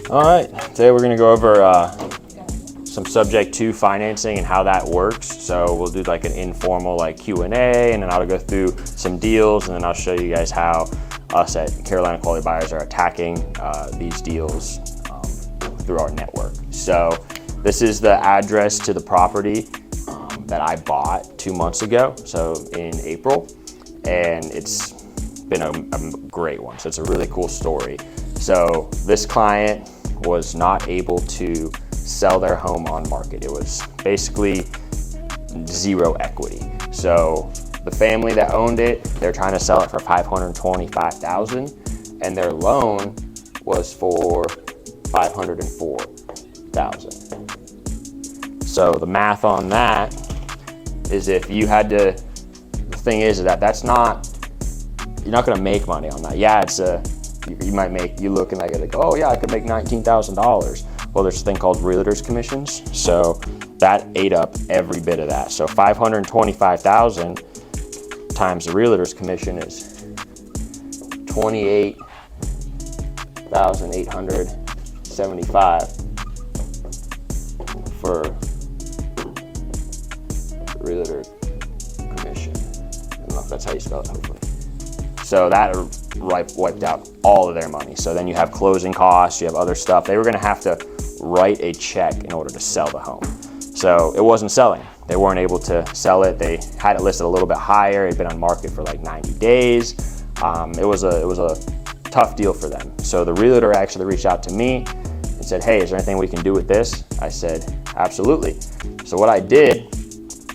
All right, today we're gonna go over some subject to financing and how that works. So we'll do like an informal Q&A, and then I'll go through some deals, and then I'll show you guys how us at Carolina Quality Buyers are attacking these deals through our network. So this is the address to the property that I bought 2 months ago, so in April, and it's been a great one. So it's a really cool story. So this client was not able to sell their home on market. It was basically zero equity. So the family that owned it, they're trying to sell it for $525,000, and their loan was for $504,000. So the math on that is if you had to, the thing is that that's not, you're not gonna make money on that. Yeah, it's you might make, you look and like, oh yeah, I could make $19,000. Well, there's a thing called realtor's commissions. So that ate up every bit of that. So 525,000 times the realtor's commission is 28,875 for realtor commission. I don't know if that's how you spell it, hopefully. So that wiped out all of their money. So then you have closing costs, you have other stuff. They were gonna have to write a check in order to sell the home. So it wasn't selling. They weren't able to sell it. They had it listed a little bit higher. It had been on market for like 90 days. It was a tough deal for them. So the realtor actually reached out to me and said, hey, is there anything we can do with this? I said, absolutely. So what I did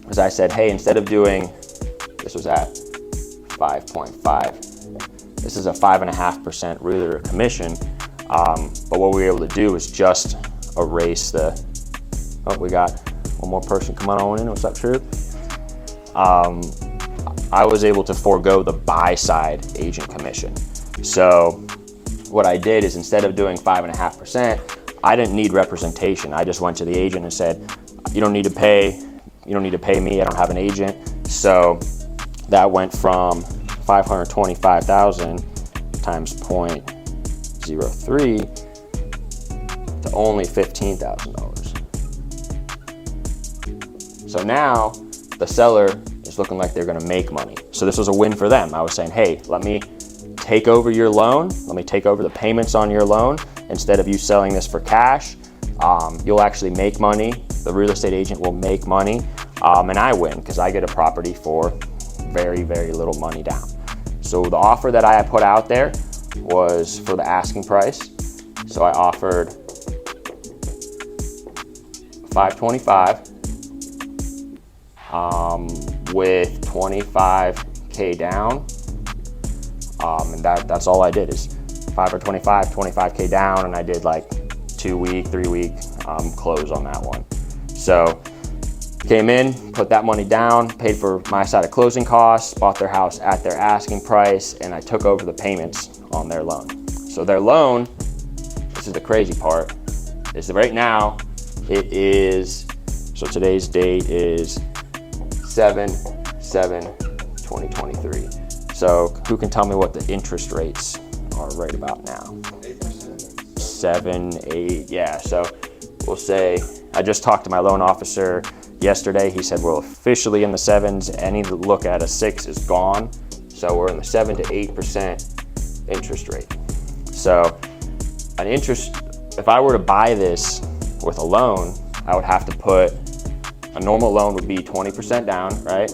was I said, hey, instead of doing, this was at 5.5. This is a 5.5% realtor commission. But what we were able to do is just erase the, oh, we got one more person coming on in. What's up, Troop? I was able to forego the buy side agent commission. So what I did is instead of doing 5.5%, I didn't need representation. I just went to the agent and said, you don't need to pay me. I don't have an agent. So that went from 525,000 times 0.03 to only $15,000. So now the seller is looking like they're gonna make money. So this was a win for them. I was saying, hey, let me take over your loan. Let me take over the payments on your loan. Instead of you selling this for cash, you'll actually make money. The real estate agent will make money, and I win because I get a property for very, very little money down. So the offer that I put out there was for the asking price. So I offered $525 with $25K down, and that's all I did is $525K down, and I did like 2 week, 3 week close on that one. So came in, put that money down, paid for my side of closing costs, bought their house at their asking price, and I took over the payments on their loan. So their loan, this is the crazy part, is that right now it is, so today's date is 7/7/2023. So who can tell me what the interest rates are right about now? 8%. 7, 8, yeah. So we'll say, I just talked to my loan officer yesterday. He said we're officially in the 7s. Any look at a 6 is gone. So we're in the 7 to 8% interest rate. So an interest, if I were to buy this with a loan, I would have to put, a normal loan would be 20% down, right?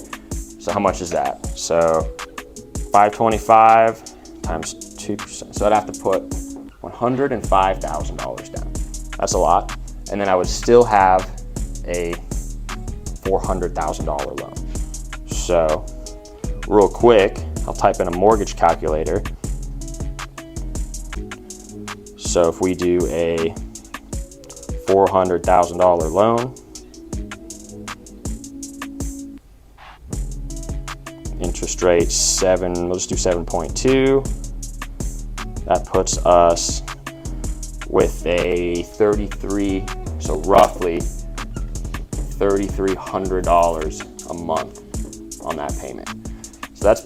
So how much is that? So 525 times 2%. So I'd have to put $105,000 down. That's a lot. And then I would still have a $400,000 loan. So real quick, I'll type in a mortgage calculator. So if we do a $400,000 loan, interest rate 7, let's do 7.2. That puts us with a 33, so roughly $3,300 a month on that payment. So that's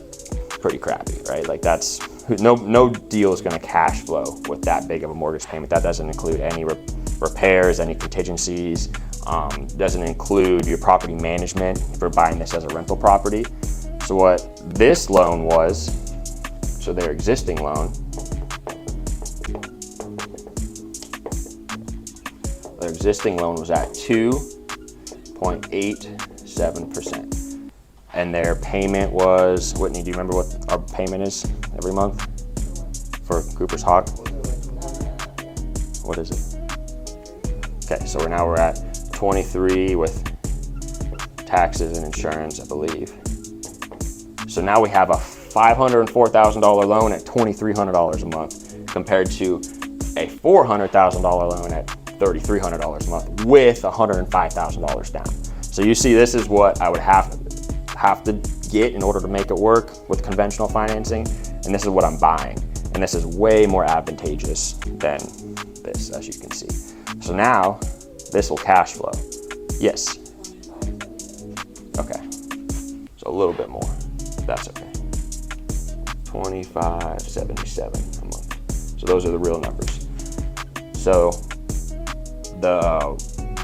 pretty crappy, right? Like that's no deal is going to cash flow with that big of a mortgage payment. That doesn't include any repairs, any contingencies, doesn't include your property management if you're buying this as a rental property. So what this loan was, so their existing loan, was at 2.87%. And their payment was, Whitney, do you remember what our payment is every month for Cooper's Hawk? What is it? Okay, so we're at 23 with taxes and insurance, I believe. So now we have a $504,000 loan at $2,300 a month compared to a $400,000 loan at $3,300 a month with $105,000 down. So you see, this is what I would have to get in order to make it work with conventional financing, and this is what I'm buying. And this is way more advantageous than this, as you can see. So now this will cash flow. Yes. Okay. So a little bit more. That's okay. $25.77 a month. So those are the real numbers. So the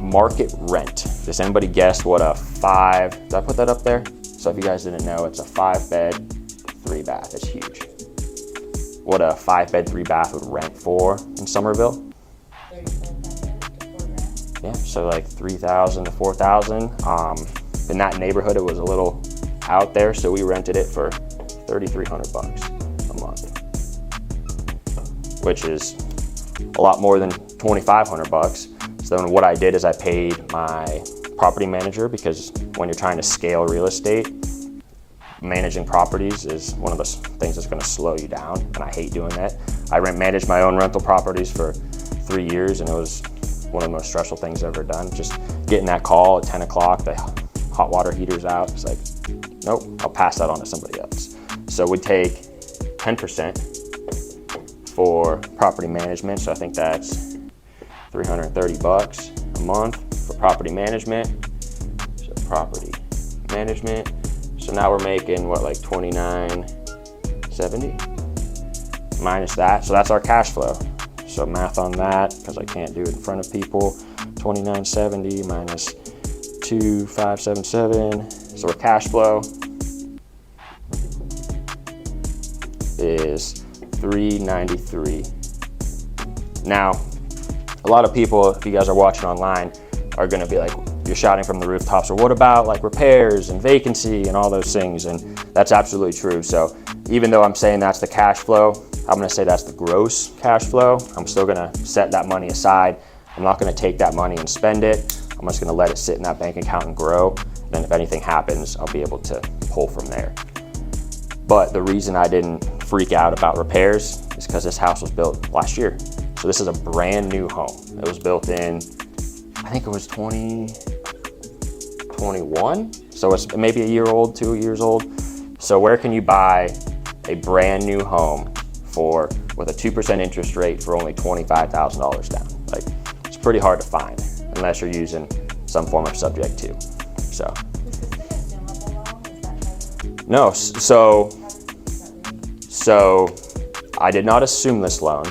market rent. Does anybody guess what a did I put that up there? So if you guys didn't know, it's a 5-bed, 3-bath. It's huge. What a 5-bed, 3-bath would rent for in Somerville? Yeah, so like $3,000 to $4,000. In that neighborhood, it was a little out there, so we rented it for $3,300 a month, which is a lot more than $2,500. So then what I did is I paid my property manager, because when you're trying to scale real estate, managing properties is one of the things that's going to slow you down, and I hate doing that. I managed my own rental properties for 3 years, and it was one of the most stressful things I've ever done. Just getting that call at 10 o'clock, the hot water heater's out. It's like, nope, I'll pass that on to somebody else. So we take 10% for property management. So I think that's $330 a month for property management. So property management. So now we're making what, like $29.70 minus that. So that's our cash flow. So math on that, because I can't do it in front of people. $29.70 minus $2,577. So our cash flow is $393. Now, a lot of people, if you guys are watching online, are going to be like, you're shouting from the rooftops, or what about like repairs and vacancy and all those things? And that's absolutely true. So even though I'm saying that's the cash flow, I'm going to say that's the gross cash flow. I'm still going to set that money aside. I'm not going to take that money and spend it. I'm just going to let it sit in that bank account and grow. Then if anything happens, I'll be able to pull from there. But the reason I didn't freak out about repairs is because this house was built last year. So this is a brand new home. It was built in, I think it was 2021. So it's maybe a year old, 2 years old. So where can you buy a brand new home with a 2% interest rate for only $25,000 down? Like, it's pretty hard to find unless you're using some form of subject to. So. Is this the assumable loan? Is that like? No, so I did not assume this loan.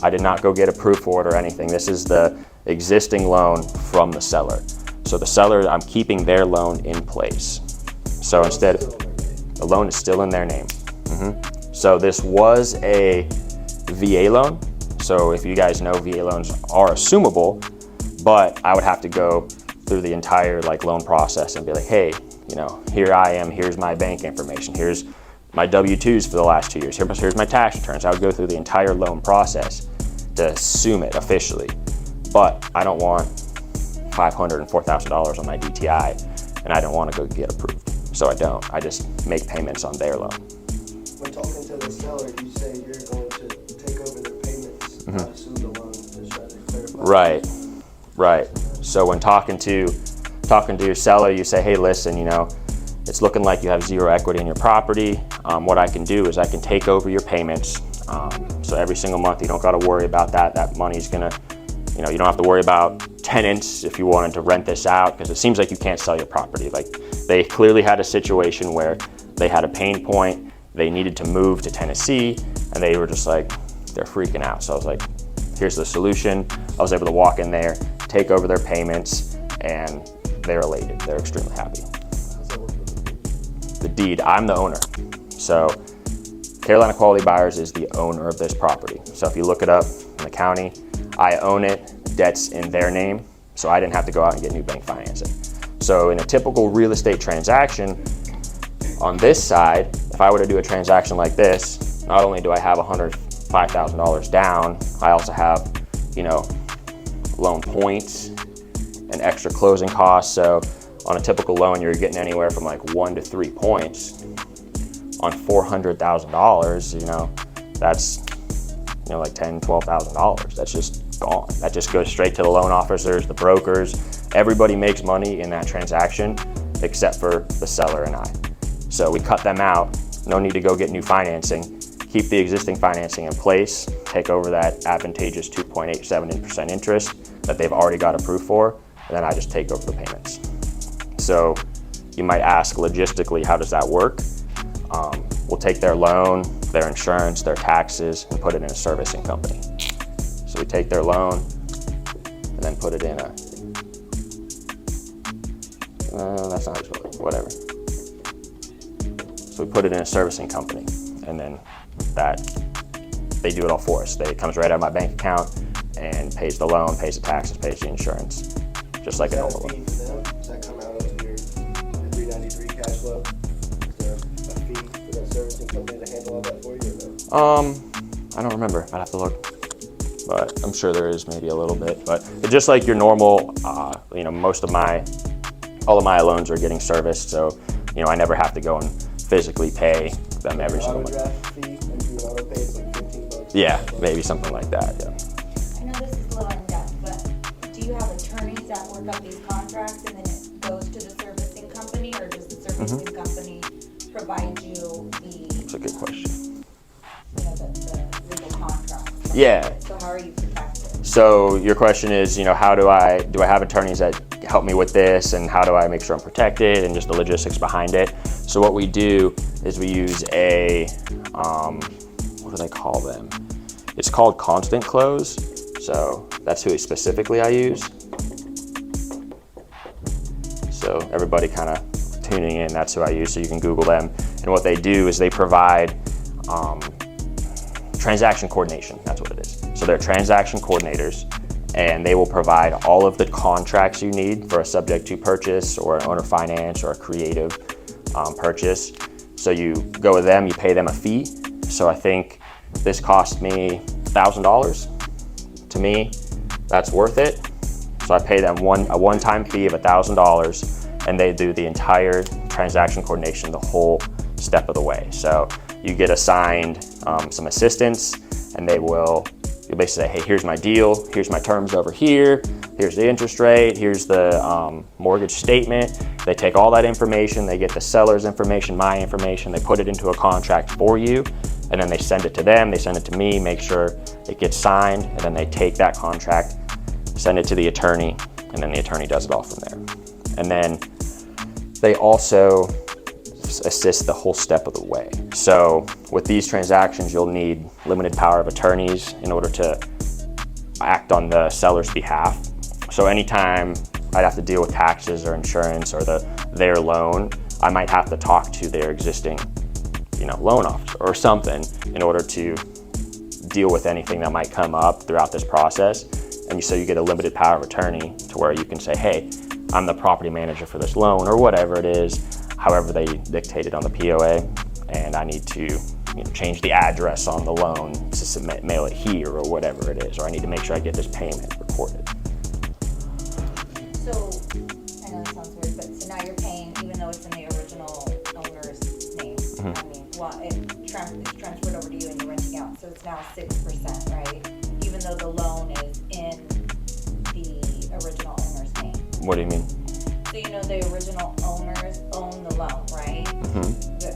I did not go get approved for it or anything. This is the existing loan from the seller. So the seller, I'm keeping their loan in place. So instead, the loan is still in their name. So this was a VA loan. So if you guys know, VA loans are assumable, but I would have to go through the entire loan process and be like, hey, here I am, here's my bank information, here's my W-2s for the last 2 years, here's my tax returns. I would go through the entire loan process to assume it officially, but I don't want $500,000 and $4,000 on my DTI, and I don't want to go get approved. So I don't. I just make payments on their loan. When talking to the seller, you say you're going to take over their payments, not assume the loan. Just trying to clarify. Right. So when talking to your seller, you say, hey, listen, it's looking like you have zero equity in your property. What I can do is I can take over your payments. So every single month, you don't got to worry about that. That money's gonna, you don't have to worry about tenants if you wanted to rent this out, because it seems like you can't sell your property. Like, they clearly had a situation where they had a pain point. they needed to move to Tennessee, and they were just like, they're freaking out. So I was like, here's the solution. I was able to walk in there, take over their payments, and they're elated. They're extremely happy. The deed, I'm the owner. So Carolina Quality Buyers is the owner of this property. So if you look it up in the county, I own it, debt's in their name, so I didn't have to go out and get new bank financing. So in a typical real estate transaction, on this side, if I were to do a transaction like this, not only do I have $105,000 down, I also have, loan points and extra closing costs. So on a typical loan, you're getting anywhere from like 1 to 3 points. On $400,000, that's like $10,000, $12,000. That's just gone. That just goes straight to the loan officers, the brokers. Everybody makes money in that transaction except for the seller and I. So we cut them out. No need to go get new financing. Keep the existing financing in place. Take over that advantageous 2.87% interest that they've already got approved for, and then I just take over the payments. So you might ask logistically, how does that work? We'll take their loan, their insurance, their taxes, and put it in a servicing company. So we take their loan and then put it in a, that's not really, whatever. So we put it in a servicing company, and then they do it all for us. It comes right out of my bank account and pays the loan, pays the taxes, pays the insurance, just like a normal loan. Does that come out of your 393 cash flow? Is there a fee for that servicing company to handle all that for you or no? I don't remember. I'd have to look, but I'm sure there is maybe a little bit. But it's just like your normal, all of my loans are getting serviced, so I never have to go and physically pay them every single month. Overdraft fee, maybe an auto pay is like $15. Yeah, maybe something like that. Yeah. I know this is a little in depth, but do you have attorneys that work up these contracts and then it goes to the servicing company, or does the servicing company provide you That's a good question. the legal contract? Yeah. So how are you protected? So your question is, how do I have attorneys that help me with this, and how do I make sure I'm protected, and just the logistics behind it? So what we do is we use a, what do they call them? It's called Constant Close. So that's who specifically I use. So everybody kind of tuning in, that's who I use. So you can Google them. And what they do is they provide transaction coordination. That's what it is. So they're transaction coordinators, and they will provide all of the contracts you need for a subject to purchase or an owner finance or a creative purchase. So you go with them, you pay them a fee. So I think this cost me $1,000. To me, that's worth it. So I pay them a one-time fee of $1,000, and they do the entire transaction coordination the whole step of the way. So you get assigned some assistants, and you'll basically say, hey, here's my deal, here's my terms over here, here's the interest rate, here's the mortgage statement. They take all that information, they get the seller's information, my information, they put it into a contract for you, and then they send it to them, they send it to me, make sure it gets signed, and then they take that contract, send it to the attorney, and then the attorney does it all from there. And then they also assist the whole step of the way. So with these transactions, you'll need limited power of attorneys in order to act on the seller's behalf. So anytime I'd have to deal with taxes or insurance or their loan, I might have to talk to their existing loan officer or something in order to deal with anything that might come up throughout this process. And so you get a limited power of attorney to where you can say, hey, I'm the property manager for this loan, or whatever it is, however they dictated on the POA, and I need to change the address on the loan to mail it here or whatever it is, or I need to make sure I get this payment recorded. So, I know this sounds weird, but so now you're paying, even though it's in the original owner's name. I mean, it's transferred over to you and you're renting out, so it's now 6%, right? Even though the loan is in the original owner's name. What do you mean? So the original owners own the loan, right?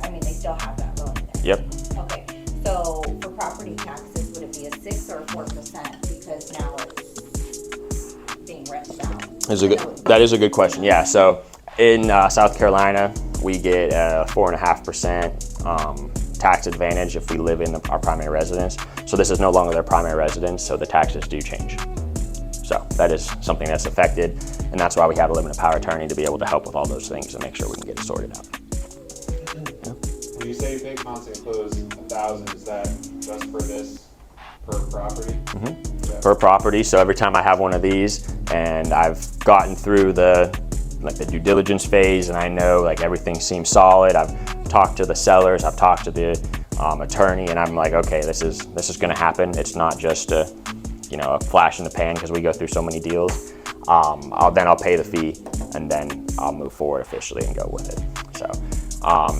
I mean, they still have that loan in there. Yep. Okay, so for property taxes, would it be a 6 or 4%? Because now it's being rented out. That is a good question. Yeah. So in South Carolina, we get a 4.5% tax advantage if we live in our primary residence. So this is no longer their primary residence, so the taxes do change. So that is something that's affected, and that's why we have a limited power attorney to be able to help with all those things and make sure we can get it sorted out. When you say you pay constant close 1,000, is that just for this per property? Yeah. Per property, so every time I have one of these and I've gotten through the due diligence phase and I know like everything seems solid, I've talked to the sellers, I've talked to the attorney, and I'm like, okay, this is going to happen. It's not just a flash in the pan because we go through so many deals. I'll pay the fee and then I'll move forward officially and go with it. So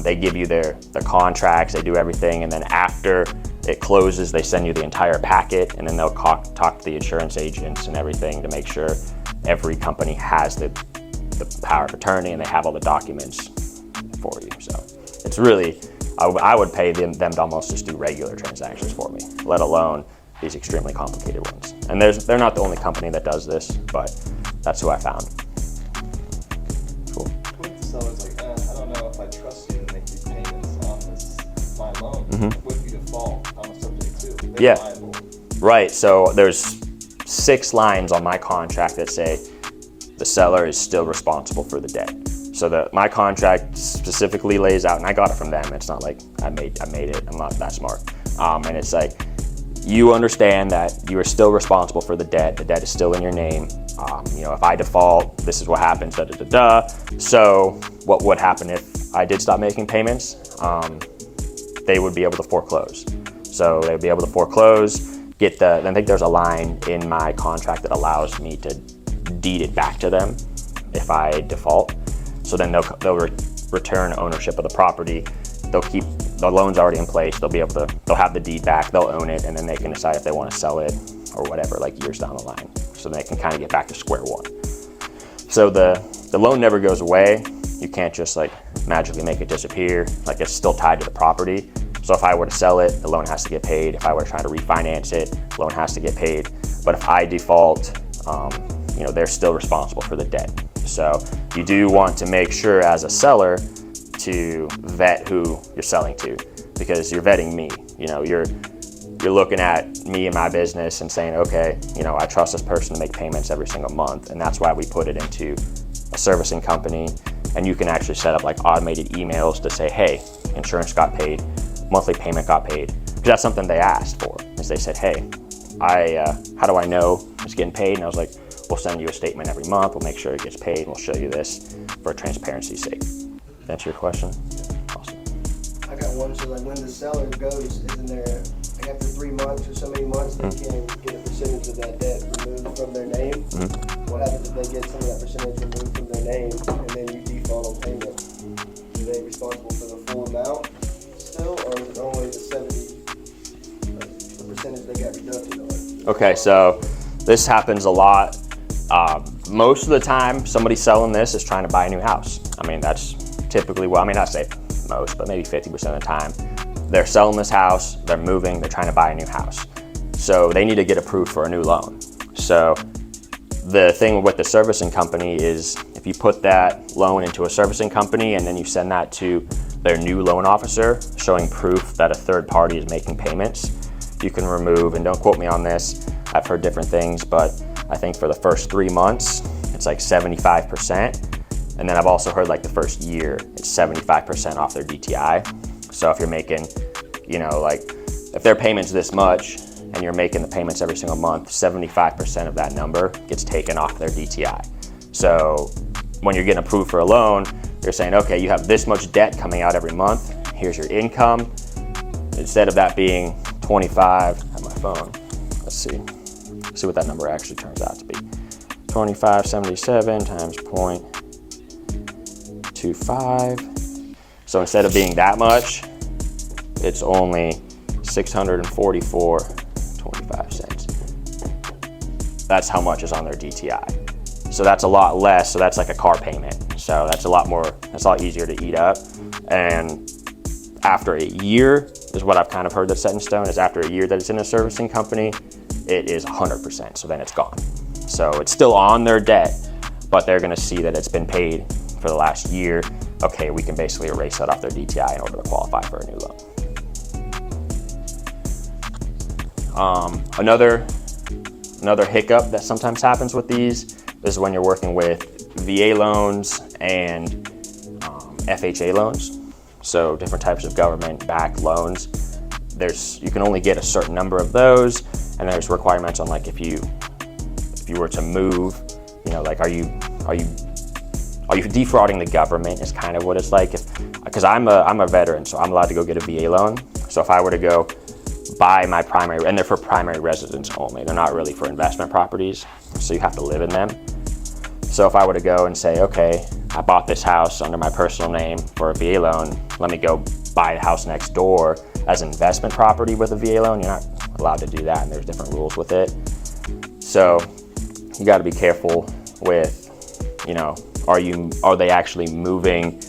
they give you their contracts, they do everything, and then after it closes, they send you the entire packet, and then they'll talk to the insurance agents and everything to make sure every company has the power of attorney and they have all the documents for you. So it's really, I would pay them to almost just do regular transactions for me, let alone these extremely complicated ones. And they're not the only company that does this, but that's who I found. Cool. What if the seller's like, I don't know if I trust you to make these payments on my loan? What if you default? I'm subject to. They're Yeah. liable. Right, so there's 6 lines on my contract that say the seller is still responsible for the debt. So my contract specifically lays out, and I got it from them. It's not like I made it. I'm not that smart. And it's like, you understand that you are still responsible for the debt. The debt is still in your name. If I default, this is what happens. Da da da da. So what would happen if I did stop making payments? They would be able to foreclose. So they would be able to foreclose. I think there's a line in my contract that allows me to deed it back to them if I default. So then they'll return ownership of the property. They'll keep the loans already in place. They'll have the deed back. They'll own it, and then they can decide if they want to sell it or whatever, like years down the line. So they can kind of get back to square one. So the loan never goes away. You can't just like magically make it disappear. Like it's still tied to the property. So if I were to sell it, the loan has to get paid. If I were to try to refinance it, the loan has to get paid. But if I default, they're still responsible for the debt. So you do want to make sure as a seller to vet who you're selling to, because you're vetting me. You're looking at me and my business and saying, okay, I trust this person to make payments every single month, and that's why we put it into a servicing company. And you can actually set up like automated emails to say, hey, insurance got paid, monthly payment got paid. Because that's something they asked for, is they said, hey, how do I know it's getting paid? And I was like, we'll send you a statement every month. We'll make sure it gets paid. And we'll show you this for transparency's sake. That's your question? Awesome. I got one, so like when the seller goes, isn't there, like after 3 months or so many months, they can get a percentage of that debt removed from their name? What happens if they get some of that percentage removed from their name and then you default on payment? Are they responsible for the full amount still, or is it only the 70, the percentage they got reducted on? Okay, so this happens a lot. Most of the time, somebody selling this is trying to buy a new house. I mean, that's typically not say most, but maybe 50% of the time. They're selling this house, they're moving, they're trying to buy a new house. So they need to get approved for a new loan. So the thing with the servicing company is if you put that loan into a servicing company and then you send that to their new loan officer showing proof that a third party is making payments, you can remove, and don't quote me on this, I've heard different things, but I think for the first 3 months, it's like 75%. And then I've also heard like the first year, it's 75% off their DTI. So if you're making, if their payment's this much and you're making the payments every single month, 75% of that number gets taken off their DTI. So when you're getting approved for a loan, you're saying, okay, you have this much debt coming out every month. Here's your income. Instead of that being 25, I have my phone. Let's see what that number actually turns out to be. 2577 times 0.25. So instead of being that much, it's only 644.25 cents. That's how much is on their DTI. So that's a lot less. So that's like a car payment. So that's a lot easier to eat up. And after a year is what I've kind of heard that's set in stone, is after a year that it's in a servicing company, it is 100%. So then it's gone. So it's still on their debt, but they're gonna see that it's been paid for the last year. Okay, we can basically erase that off their DTI in order to qualify for a new loan. Another hiccup that sometimes happens with these is when you're working with VA loans and FHA loans. So different types of government-backed loans. You can only get a certain number of those, and there's requirements on like if you were to move, like are you defrauding the government is kind of what it's like. Because I'm a veteran, so I'm allowed to go get a VA loan. So if I were to go buy my primary, and they're for primary residence only, they're not really for investment properties, so you have to live in them. So if I were to go and say, okay, I bought this house under my personal name for a VA loan, let me go buy a house next door as an investment property with a VA loan, you're not allowed to do that, and there's different rules with it. So you got to be careful with, are they actually moving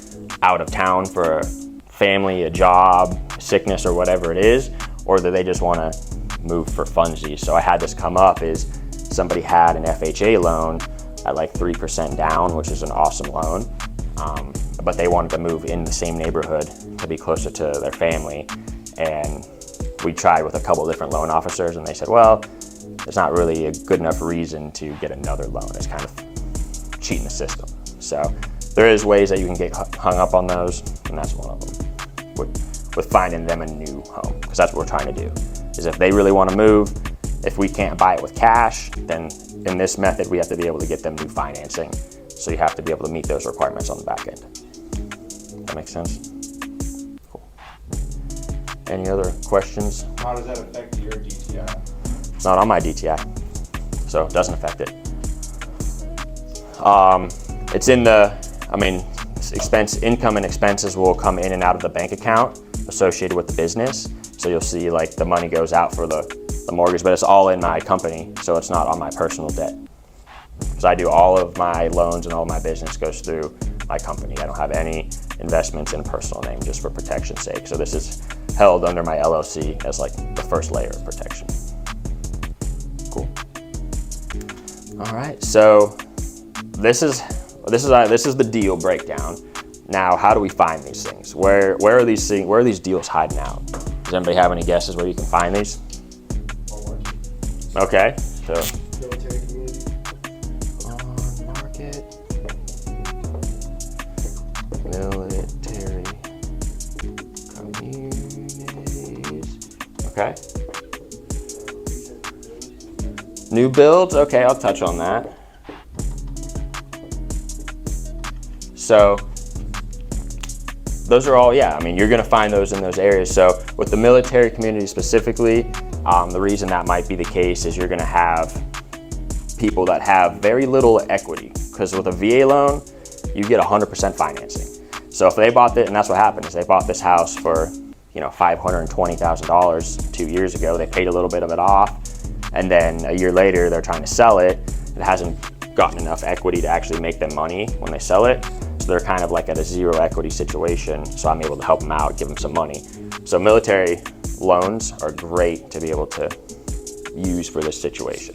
out of town for a family, a job, sickness, or whatever it is, or do they just want to move for funsies? So I had this come up is somebody had an FHA loan at like 3% down, which is an awesome loan, but they wanted to move in the same neighborhood to be closer to their family. And we tried with a couple different loan officers, and they said, well, there's not really a good enough reason to get another loan. It's kind of cheating the system. So there is ways that you can get hung up on those, and that's one of them, with finding them a new home, because that's what we're trying to do, is if they really want to move, if we can't buy it with cash, then in this method, we have to be able to get them new financing. So you have to be able to meet those requirements on the back end. That makes sense? Cool. Any other questions? How does that affect your DTI? It's not on my DTI, so it doesn't affect it. It's in income and expenses will come in and out of the bank account associated with the business. So you'll see like the money goes out for the mortgage, but it's all in my company, so it's not on my personal debt. Because I do all of my loans and all of my business goes through my company. I don't have any investments in a personal name, just for protection's sake. So this is held under my LLC as like the first layer of protection. Cool. All right, so this is the deal breakdown. Now, how do we find these things? Where are these deals hiding out? Does anybody have any guesses where you can find these? Okay, so Military community. on market, military communities. Okay. New builds. Okay, I'll touch on that. So those are all, you're gonna find those in those areas. So with the military community specifically, the reason that might be the case is you're gonna have people that have very little equity, because with a VA loan, you get 100% financing. So if they bought it, and that's what happened, is they bought this house for $520,000 2 years ago, they paid a little bit of it off, and then a year later they're trying to sell it. It hasn't gotten enough equity to actually make them money when they sell it. So they're kind of like at a zero equity situation. So I'm able to help them out, give them some money. So military loans are great to be able to use for this situation.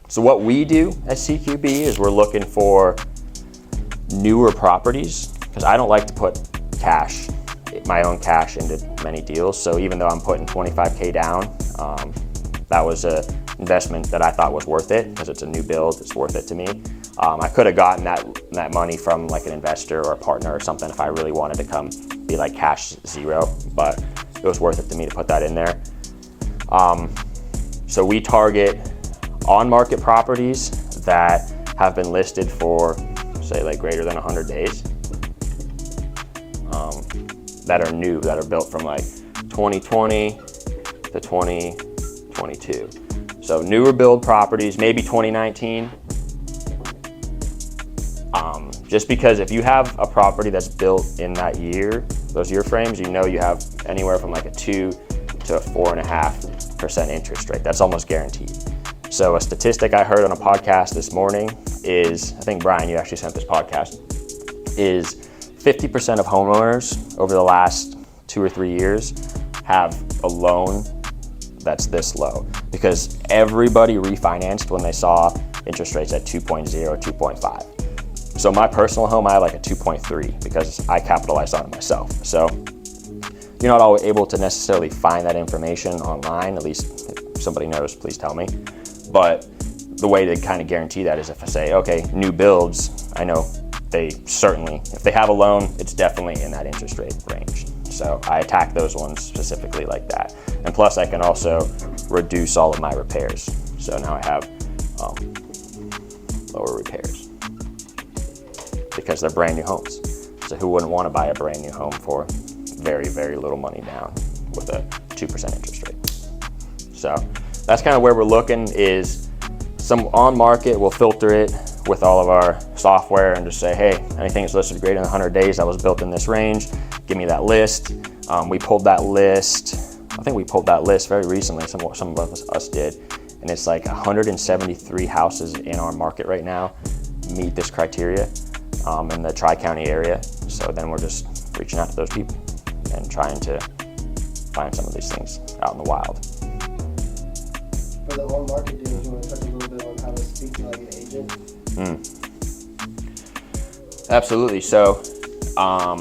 So what we do at CQB is we're looking for newer properties, because I don't like to put my own cash into many deals. So even though I'm putting $25K down, that was an investment that I thought was worth it, because it's a new build, it's worth it to me. I could have gotten that money from like an investor or a partner or something if I really wanted to come be like cash zero, but it was worth it to me to put that in there. So we target on-market properties that have been listed for, say, like greater than 100 days, that are new, that are built from like 2020 to 2022. So newer build properties, maybe 2019. Just because if you have a property that's built in that year, those year frames, you have anywhere from like a 2 to a 4.5% interest rate. That's almost guaranteed. So a statistic I heard on a podcast this morning is, I think Brian, you actually sent this podcast, is 50% of homeowners over the last 2 or 3 years have a loan that's this low, because everybody refinanced when they saw interest rates at 2.0, 2.5. So my personal home, I have like a 2.3 because I capitalized on it myself. So you're not always able to necessarily find that information online. At least if somebody knows, please tell me. But the way to kind of guarantee that is if I say, okay, new builds, I know they certainly, if they have a loan, it's definitely in that interest rate range. So I attack those ones specifically like that. And plus I can also reduce all of my repairs. So now I have lower repairs because they're brand new homes. So who wouldn't want to buy a brand new home for very, very little money down with a 2% interest rate? So that's kind of where we're looking, is some on market, we'll filter it with all of our software and just say, hey, anything that's listed greater than 100 days that was built in this range, give me that list. We pulled that list, I think we pulled that list very recently, some of us did, and it's like 173 houses in our market right now meet this criteria in the Tri-County area. So then we're just reaching out to those people and trying to find some of these things out in the wild. For the on-market deals, you want to touch a little bit on how to speak to like an agent? Absolutely. So a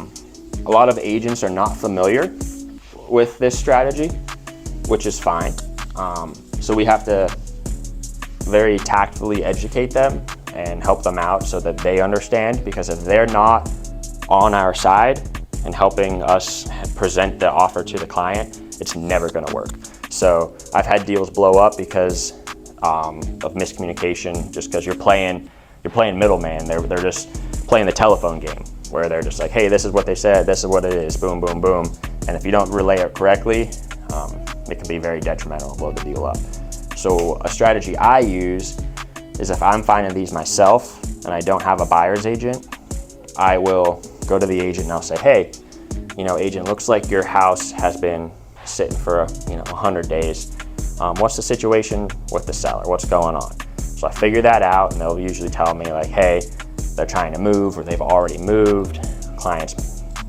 lot of agents are not familiar with this strategy, which is fine. So we have to very tactfully educate them and help them out so that they understand, because if they're not on our side and helping us present the offer to the client, it's never going to work. So I've had deals blow up because of miscommunication, just because you're playing middleman. They're just playing the telephone game where they're just like, hey, this is what they said, this is what it is, boom, boom, boom. And if you don't relay it correctly, it can be very detrimental, blow the deal up. So a strategy I use is if I'm finding these myself and I don't have a buyer's agent, I will go to the agent and I'll say, hey, agent, looks like your house has been sitting for 100 days. What's the situation with the seller? What's going on? So I figure that out, and they'll usually tell me like, hey, they're trying to move, or they've already moved. Client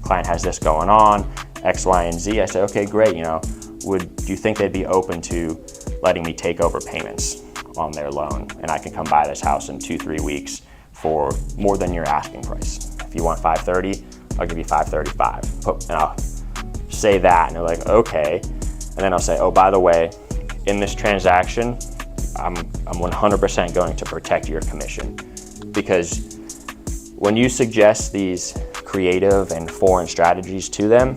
has this going on, X, Y, and Z. I say, okay, great. Do you think they'd be open to letting me take over payments on their loan, and I can come buy this house in 2-3 weeks for more than your asking price? If you want $530, I'll give you $535. And I'll say that, and they're like, okay. And then I'll say, oh, by the way, in this transaction, I'm 100% going to protect your commission, because when you suggest these creative and foreign strategies to them,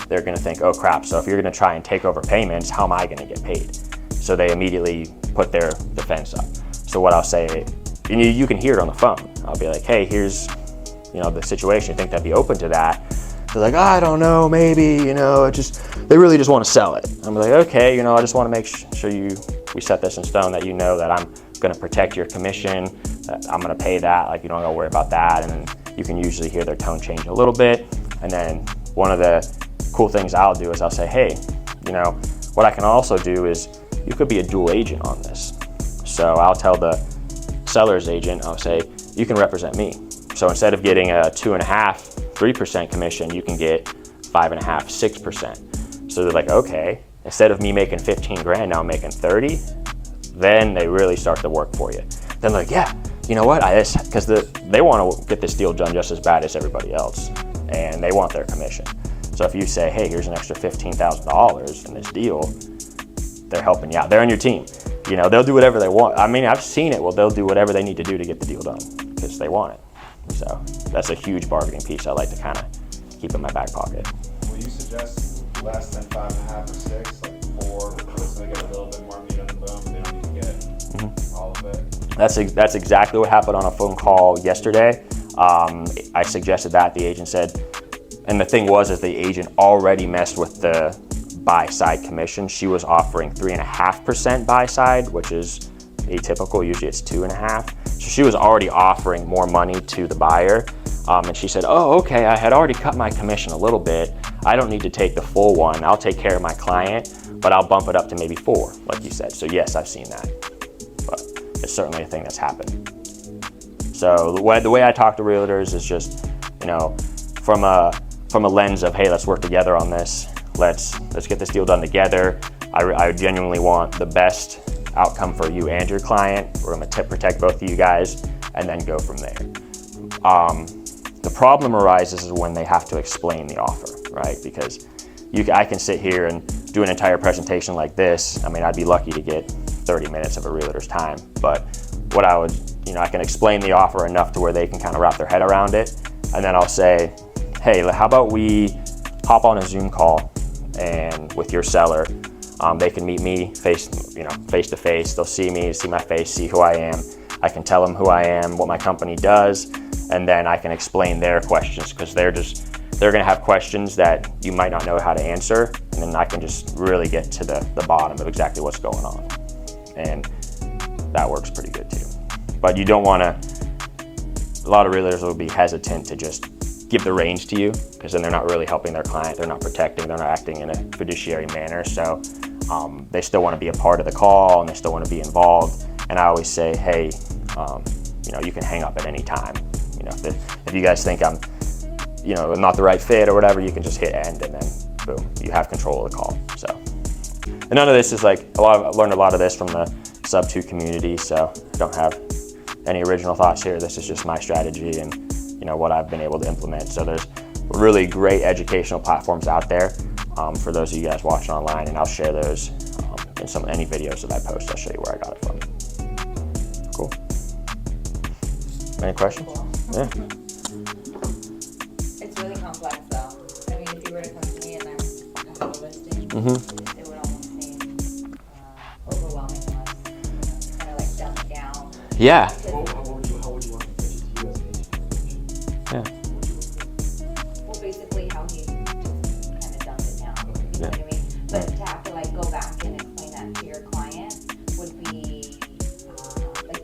they're going to think, oh crap, so if you're going to try and take over payments, how am I going to get paid? So they immediately put their defense up. So what I'll say, and you can hear it on the phone, I'll be like, hey, here's the situation, you think they'd be open to that? They're like, I don't know, maybe, they really just want to sell it. I'm like, okay, I just want to make sure we set this in stone, that that I'm going to protect your commission, that I'm going to pay that, like you don't got to worry about that. And then you can usually hear their tone change a little bit. And then one of the cool things I'll do is I'll say, hey, what I can also do is you could be a dual agent on this. So I'll tell the seller's agent, I'll say, you can represent me. So instead of getting a 2.5-3% commission, you can get 5.5-6%. So they're like, okay, instead of me making 15 grand, now I'm making 30. Then they really start to work for you. Then they're like, yeah, you know what? Because they want to get this deal done just as bad as everybody else, and they want their commission. So if you say, hey, here's an extra $15,000 in this deal, they're helping you out. They're on your team. They'll do whatever they want. I mean, I've seen it. Well, they'll do whatever they need to do to get the deal done because they want it. So that's a huge bargaining piece I like to kind of keep in my back pocket. Will you suggest less than 5.5 or 6, like 4, so they get a little bit more meat on the bone, they don't need to get all of it? That's exactly what happened on a phone call yesterday. I suggested that, the agent said, and the thing was, is the agent already messed with the buy side commission. She was offering 3.5% buy side, which is atypical. Usually it's 2.5%. So she was already offering more money to the buyer. And she said, oh, okay, I had already cut my commission a little bit. I don't need to take the full one. I'll take care of my client, but I'll bump it up to maybe 4, like you said. So yes, I've seen that, but it's certainly a thing that's happened. So the way I talk to realtors is just, from a lens of, hey, let's work together on this. Let's get this deal done together. I genuinely want the best outcome for you and your client. We're going to protect both of you guys, and then go from there. The problem arises is when they have to explain the offer, right? Because I can sit here and do an entire presentation like this. I mean, I'd be lucky to get 30 minutes of a realtor's time, but what I would, I can explain the offer enough to where they can kind of wrap their head around it, and then I'll say, hey, how about we hop on a Zoom call and with your seller, they can meet me face to face. They'll see me, see my face, see who I am. I can tell them who I am, what my company does, and then I can explain their questions, because they're going to have questions that you might not know how to answer, and then I can just really get to the bottom of exactly what's going on. And that works pretty good too. But you don't want to, a lot of realtors will be hesitant to just give the reins to you, because then they're not really helping their client, they're not protecting, they're not acting in a fiduciary manner. So they still want to be a part of the call, and they still want to be involved. And I always say, hey, you can hang up at any time. If you guys think I'm not the right fit or whatever, you can just hit end, and then boom, you have control of the call. So, and none of this is I've learned a lot of this from the sub 2 community, so I don't have any original thoughts here. This is just my strategy and what I've been able to implement. So there's really great educational platforms out there for those of you guys watching online, and I'll share those in any videos that I post. I'll show you where I got it from. Cool. Any questions? Yeah. It's really complex though. I mean, if you were to come to me and I have a listing, it would almost seem overwhelming unless kind of like dumb it down. Yeah. How would you want to pitch it to you as an agent? Yeah. Well, basically how he just kind of dumbed it down. You know what I mean? But to have to go back and explain that to your client would be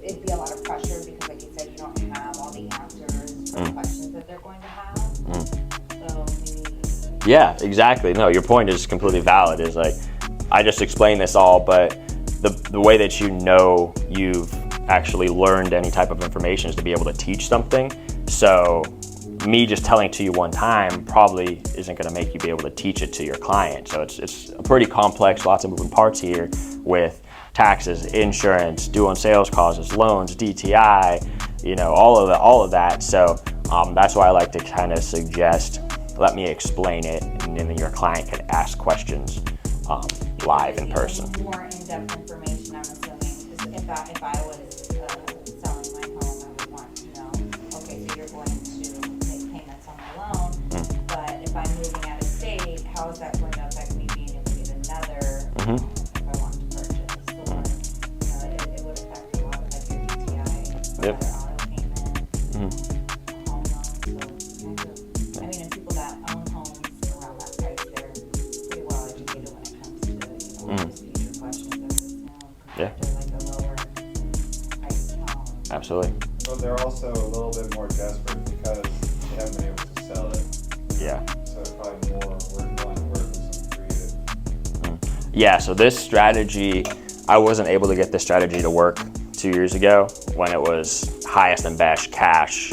it'd be a lot of pressure, because like you said, you don't have all the answers for the questions that they're going to have. So maybe. Yeah, exactly. No, your point is completely valid. Is I just explained this all, but the way that you've actually learned any type of information is to be able to teach something. So me just telling it to you one time probably isn't going to make you be able to teach it to your client. So it's pretty complex, lots of moving parts here with taxes, insurance, due on sales clauses, loans, DTI, all of that. So that's why I like to kind of suggest, let me explain it, and then your client can ask questions live in person. More in-depth information, I'm assuming. Because if I was selling my home, I would want to know, okay, so you're going to make payments on the loan, but if I'm moving out of state, how is that going to affect me being able to get another if I want to purchase? So it would affect a lot of your DTI, Yep. auto payment, home loans. So I mean, and people that own homes around that price, they're pretty well educated when it comes to those future questions. I would assume, Yeah. compared to a lower price home. Absolutely. But they're also a little bit more desperate because they haven't been able to sell it. Yeah. So it's probably more willing to work with some creative. Yeah, so this strategy, I wasn't able to get this strategy to work 2 years ago when it was highest and best cash.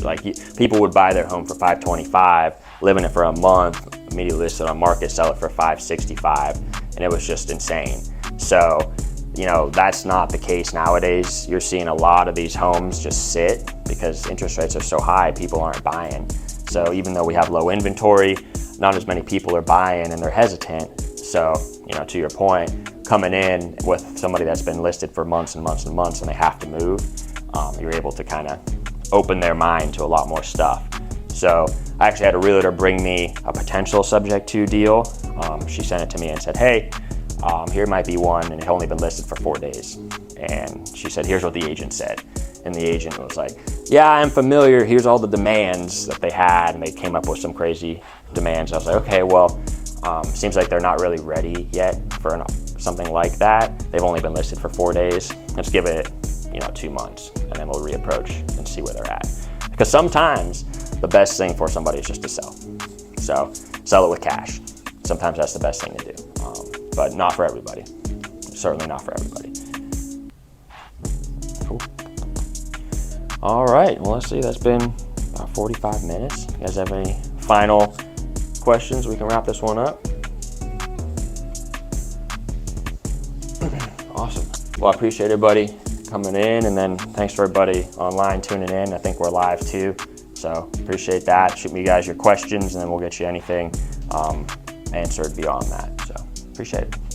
People would buy their home for $525, live in it for a month, immediately list it on market, sell it for $565, and it was just insane. So, that's not the case nowadays. You're seeing a lot of these homes just sit because interest rates are so high, people aren't buying. So even though we have low inventory, not as many people are buying and they're hesitant. So, to your point, coming in with somebody that's been listed for months and months and months and they have to move, you're able to kind of open their mind to a lot more stuff. So I actually had a realtor bring me a potential subject to deal. She sent it to me and said, hey, here might be one, and it only been listed for 4 days. And she said, here's what the agent said. And the agent was like, yeah, I'm familiar. Here's all the demands that they had. And they came up with some crazy demands. I was like, okay, well, seems like they're not really ready yet for something like that. They've only been listed for 4 days. Let's give it, 2 months, and then we'll reapproach and see where they're at. Because sometimes the best thing for somebody is just to sell. So sell it with cash. Sometimes that's the best thing to do, but not for everybody. Certainly not for everybody. Cool. All right, well, let's see, that's been about 45 minutes. You guys have any final questions? We can wrap this one up. Awesome. Well, I appreciate everybody coming in, and then thanks for everybody online tuning in. I think we're live too, so appreciate that. Shoot me guys your questions, and then we'll get you anything answered beyond that. So appreciate it.